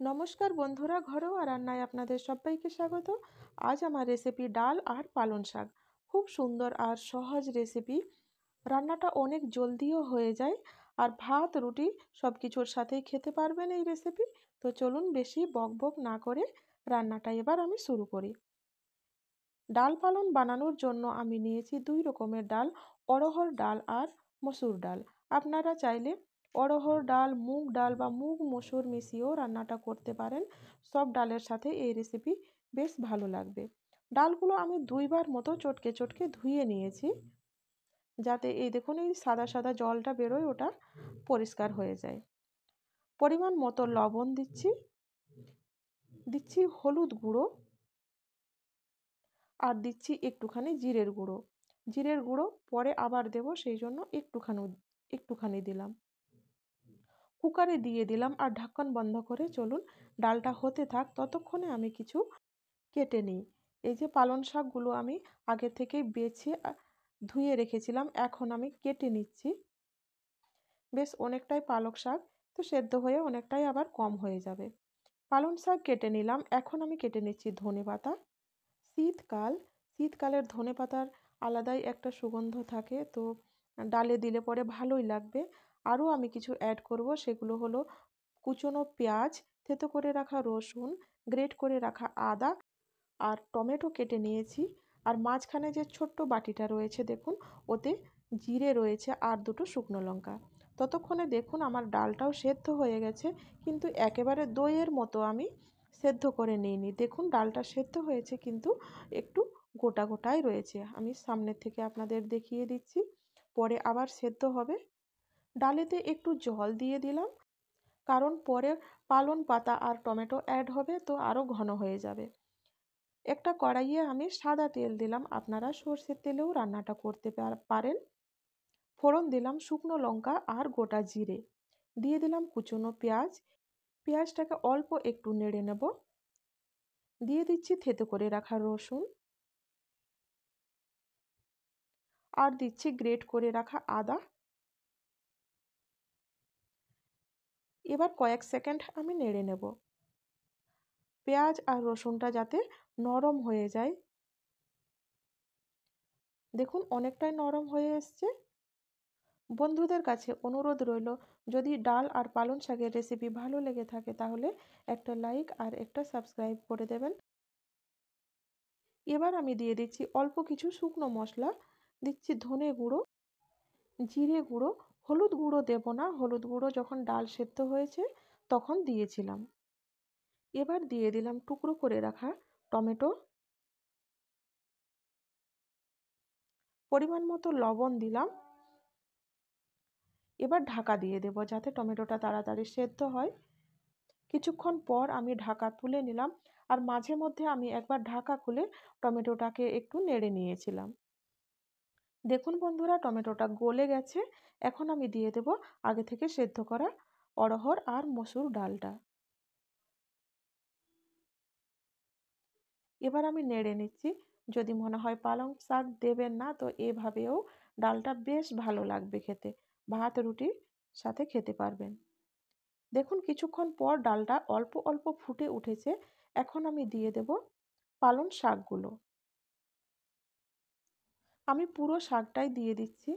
নমস্কার বন্ধুরা, ঘরোয়া রান্নায় আপনাদের সবাইকে স্বাগত। আজ আমার রেসিপি ডাল আর পালং শাক। খুব সুন্দর আর সহজ রেসিপি। রান্নাটা অনেক জলদিও হয়ে যায় আর ভাত রুটি সব কিছুর সাথেই খেতে পারবেন এই রেসিপি। তো চলুন বেশি বকবক না করে রান্নাটা এবার আমি শুরু করি। ডাল পালং বানানোর জন্য আমি নিয়েছি দুই রকমের ডাল, অড়হর ডাল আর মসুর ডাল। আপনারা চাইলে অড়হর ডাল, মুগ ডাল বা মুগ মসুর মিশিয়েও রান্নাটা করতে পারেন। সব ডালের সাথে এই রেসিপি বেশ ভালো লাগবে। ডালগুলো আমি দুইবার মতো চটকে চটকে ধুয়ে নিয়েছি, যাতে এই দেখুন এই সাদা সাদা জলটা বেরোয়, ওটা পরিষ্কার হয়ে যায়। পরিমাণ মতো লবণ দিচ্ছি হলুদ গুঁড়ো, আর দিচ্ছি একটুখানি জিরের গুঁড়ো। জিরের গুঁড়ো পরে আবার দেব, সেই জন্য একটুখানি দিলাম। কুকারে দিয়ে দিলাম আর ঢাকন বন্ধ করে চলুন ডালটা হতে থাক। ততক্ষণে আমি কিছু কেটে নিই। এই যে পালং শাকগুলো আমি আগে থেকেই বেছে ধুয়ে রেখেছিলাম, এখন আমি কেটে নিচ্ছি। বেশ অনেকটাই পালং শাক, তো সেদ্ধ হয়ে অনেকটাই আবার কম হয়ে যাবে। পালং শাক কেটে নিলাম। এখন আমি কেটে নিচ্ছি ধনেপাতা। শীতকালের ধনেপাতার আলাদাই একটা সুগন্ধ থাকে, তো ডালে দিলে পরে ভালোই লাগবে। আরও আমি কিছু অ্যাড করব, সেগুলো হলো কুচনো পেঁয়াজ, থেতো করে রাখা রসুন, গ্রেট করে রাখা আদা আর টমেটো কেটে নিয়েছি। আর মাঝখানে যে ছোট্ট বাটিটা রয়েছে দেখুন, ওতে জিরে রয়েছে আর দুটো শুকনো লঙ্কা। ততক্ষণে দেখুন আমার ডালটাও সেদ্ধ হয়ে গেছে, কিন্তু একেবারে দইয়ের মতো আমি সেদ্ধ করে নিইনি। দেখুন ডালটা সেদ্ধ হয়েছে, কিন্তু একটু গোটা গোটাই রয়েছে। আমি সামনের থেকে আপনাদের দেখিয়ে দিচ্ছি, পরে আবার সেদ্ধ হবে। ডালেতে একটু জল দিয়ে দিলাম, কারণ পরে পালং পাতা আর টমেটো অ্যাড হবে, তো আরও ঘন হয়ে যাবে। একটা কড়াইয়ে আমি সাদা তেল দিলাম, আপনারা সর্ষের তেলেও রান্নাটা করতে পারেন। ফোড়ন দিলাম শুকনো লঙ্কা আর গোটা জিরে, দিয়ে দিলাম কুচনো পেঁয়াজ। পেঁয়াজটাকে অল্প একটু নেড়ে নেব। দিয়ে দিচ্ছি থেতো করে রাখা রসুন, আর দিচ্ছি গ্রেট করে রাখা আদা। এবার কয়েক সেকেন্ড আমি নেড়ে নেব, পেঁয়াজ আর রসুনটা যাতে নরম হয়ে যায়। দেখুন অনেকটাই নরম হয়ে এসছে। বন্ধুদের কাছে অনুরোধ রইল, যদি ডাল আর পালং শাকের রেসিপি ভালো লেগে থাকে তাহলে একটা লাইক আর একটা সাবস্ক্রাইব করে দেবেন। এবার আমি দিয়ে দিচ্ছি অল্প কিছু শুকনো মশলা। দিচ্ছি ধনে গুঁড়ো, জিরে গুঁড়ো, হলুদ গুঁড়ো দেব না, হলুদ গুঁড়ো যখন ডাল সেদ্ধ হয়েছে তখন দিয়েছিলাম। এবার দিয়ে দিলাম টুকরো করে রাখা টমেটো, পরিমাণ মতো লবণ দিলাম। এবার ঢাকা দিয়ে দেব, যাতে টমেটোটা তাড়াতাড়ি সেদ্ধ হয়। কিছুক্ষণ পর আমি ঢাকা তুলে নিলাম, আর মাঝে মধ্যে আমি একবার ঢাকা খুলে টমেটোটাকে একটু নেড়ে নিয়েছিলাম। দেখুন বন্ধুরা টমেটোটা গলে গেছে। এখন আমি দিয়ে দেব আগে থেকে সেদ্ধ করা অড়হর আর মসুর ডালটা। এবার আমি নেড়ে নিচ্ছি। যদি মনে হয় পালং শাক দেবেন না, তো এভাবেও ডালটা বেশ ভালো লাগবে খেতে, ভাত রুটির সাথে খেতে পারবেন। দেখুন কিছুক্ষণ পর ডালটা অল্প অল্প ফুটে উঠেছে। এখন আমি দিয়ে দেব পালং শাকগুলো। আমি পুরো শাকটাই দিয়ে দিচ্ছি।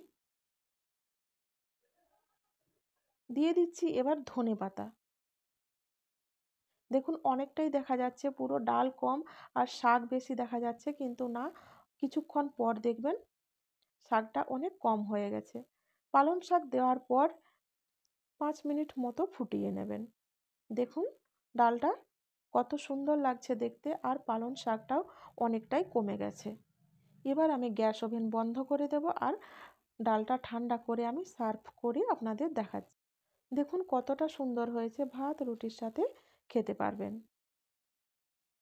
দিয়ে দিচ্ছি এবার ধনেপাতা। দেখুন অনেকটাই দেখা যাচ্ছে পুরো ডাল কম আর শাক বেশি দেখা যাচ্ছে, কিন্তু না, কিছুক্ষণ পর দেখবেন শাকটা অনেক কম হয়ে গেছে। পালং শাক দেওয়ার পর 5 মিনিট মতো ফুটিয়ে নেবেন। দেখুন ডালটা কত সুন্দর লাগছে দেখতে, আর পালং শাকটাও অনেকটাই কমে গেছে। এবার আমি গ্যাস ওভেন বন্ধ করে দেব, আর ডালটা ঠান্ডা করে আমি সার্ভ করে আপনাদের দেখাচ্ছি। দেখুন কতটা সুন্দর হয়েছে, ভাত রুটির সাথে খেতে পারবেন।